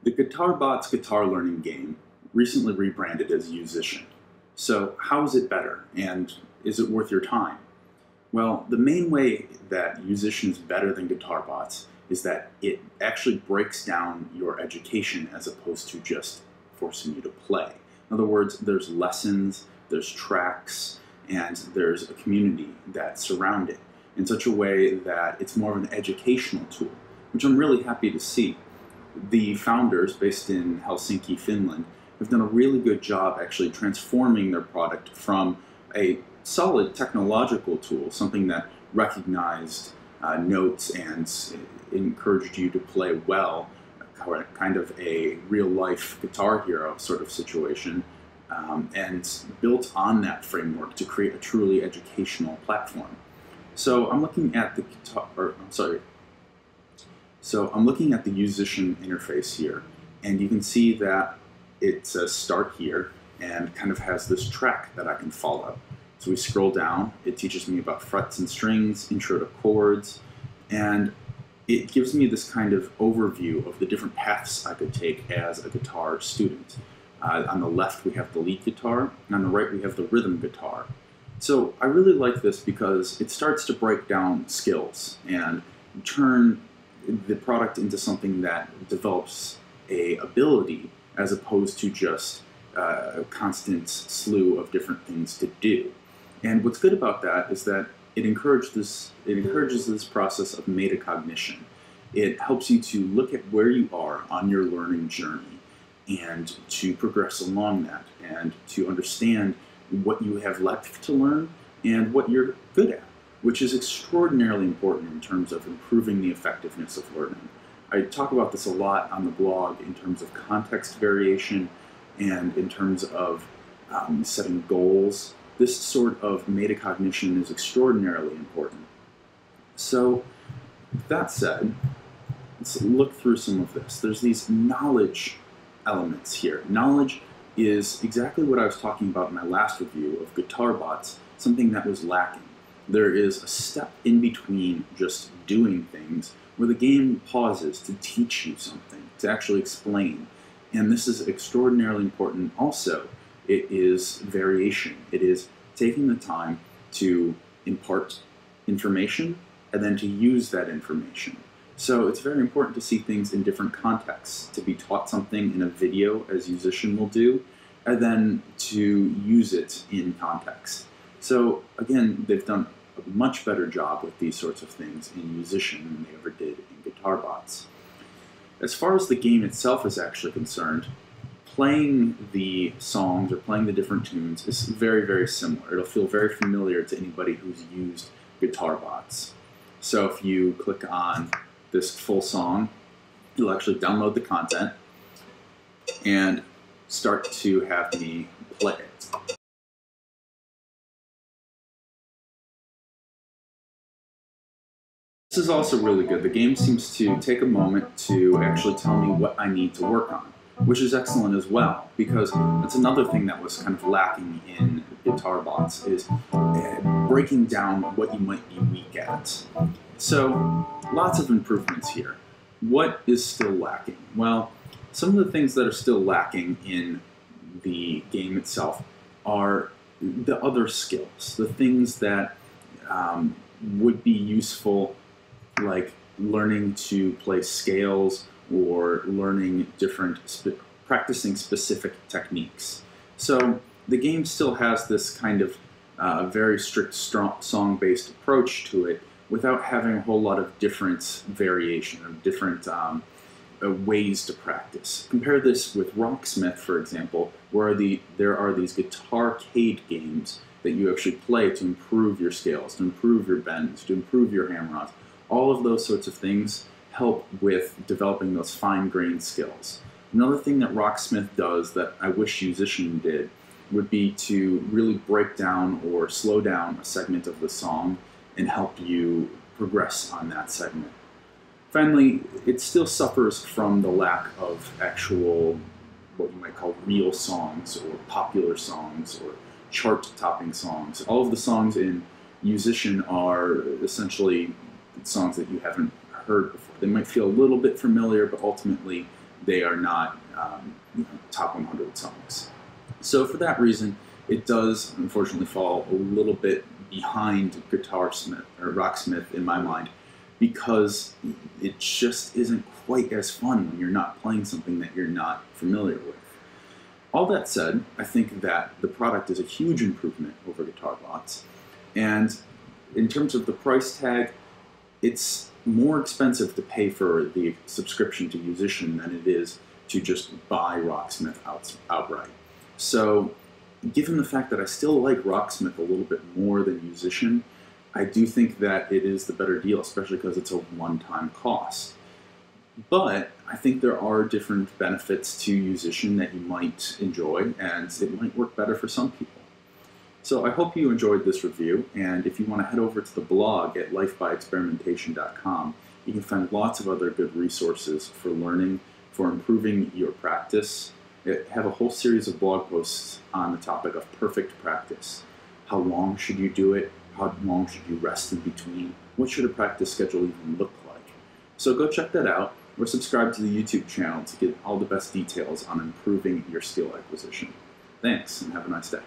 The GuitarBot's guitar learning game recently rebranded as YouSician. So how is it better, and is it worth your time? Well, the main way that YouSician is better than GuitarBots is that it actually breaks down your education as opposed to just forcing you to play. In other words, there's lessons, there's tracks, and there's a community that surround it in such a way that it's more of an educational tool, which I'm really happy to see. The founders, based in Helsinki, Finland, have done a really good job actually transforming their product from a solid technological tool, something that recognized notes and encouraged you to play well, kind of a real-life Guitar Hero sort of situation, and built on that framework to create a truly educational platform. So I'm looking at the I'm looking at the YouSician interface here, and you can see that it says start here and kind of has this track that I can follow. So we scroll down, it teaches me about frets and strings, intro to chords, and it gives me this kind of overview of the different paths I could take as a guitar student. On the left we have the lead guitar, and on the right we have the rhythm guitar. So I really like this because it starts to break down skills and turn the product into something that develops a ability as opposed to just a constant slew of different things to do. And what's good about that is that it encourages this process of metacognition. It helps you to look at where you are on your learning journey and to progress along that and to understand what you have left to learn and what you're good at, which is extraordinarily important in terms of improving the effectiveness of learning. I talk about this a lot on the blog in terms of context variation and in terms of setting goals. This sort of metacognition is extraordinarily important. So, with that said, let's look through some of this. There's these knowledge elements here. Knowledge is exactly what I was talking about in my last review of GuitarBots, something that was lacking. There is a step in between just doing things where the game pauses to teach you something, to actually explain. And this is extraordinarily important also. It is variation. It is taking the time to impart information and then to use that information. So it's very important to see things in different contexts, to be taught something in a video, as YouSician will do, and then to use it in context. So again, they've done a much better job with these sorts of things in YouSician than they ever did in GuitarBots. As far as the game itself is actually concerned, playing the songs or playing the different tunes is very, very similar. It'll feel very familiar to anybody who's used GuitarBots. So if you click on this full song, you'll actually download the content and start to have me play it. This is also really good. The game seems to take a moment to actually tell me what I need to work on, which is excellent as well, because that's another thing that was kind of lacking in GuitarBots, is breaking down what you might be weak at. So, lots of improvements here. What is still lacking? Well, some of the things that are still lacking in the game itself are the other skills, the things that would be useful, like learning to play scales or learning practicing specific techniques. So the game still has this kind of very strict song-based approach to it without having a whole lot of different variation or different ways to practice. Compare this with Rocksmith, for example, where there are these guitar-cade games that you actually play to improve your scales, to improve your bends, to improve your hammer-ons. All of those sorts of things help with developing those fine-grained skills. Another thing that Rocksmith does that I wish YouSician did would be to really break down or slow down a segment of the song and help you progress on that segment. Finally, it still suffers from the lack of actual, what you might call real songs or popular songs or chart-topping songs. All of the songs in YouSician are essentially songs that you haven't heard before. They might feel a little bit familiar, but ultimately they are not top 100 songs. So for that reason, it does unfortunately fall a little bit behind Guitarsmith or Rocksmith in my mind, because it just isn't quite as fun when you're not playing something that you're not familiar with. All that said, I think that the product is a huge improvement over GuitarBots, and in terms of the price tag, it's more expensive to pay for the subscription to YouSician than it is to just buy Rocksmith outright. So, given the fact that I still like Rocksmith a little bit more than YouSician, I do think that it is the better deal, especially because it's a one-time cost. But I think there are different benefits to YouSician that you might enjoy, and it might work better for some people. So I hope you enjoyed this review, and if you want to head over to the blog at lifebyexperimentation.com, you can find lots of other good resources for learning, for improving your practice. I have a whole series of blog posts on the topic of perfect practice. How long should you do it? How long should you rest in between? What should a practice schedule even look like? So go check that out, or subscribe to the YouTube channel to get all the best details on improving your skill acquisition. Thanks, and have a nice day.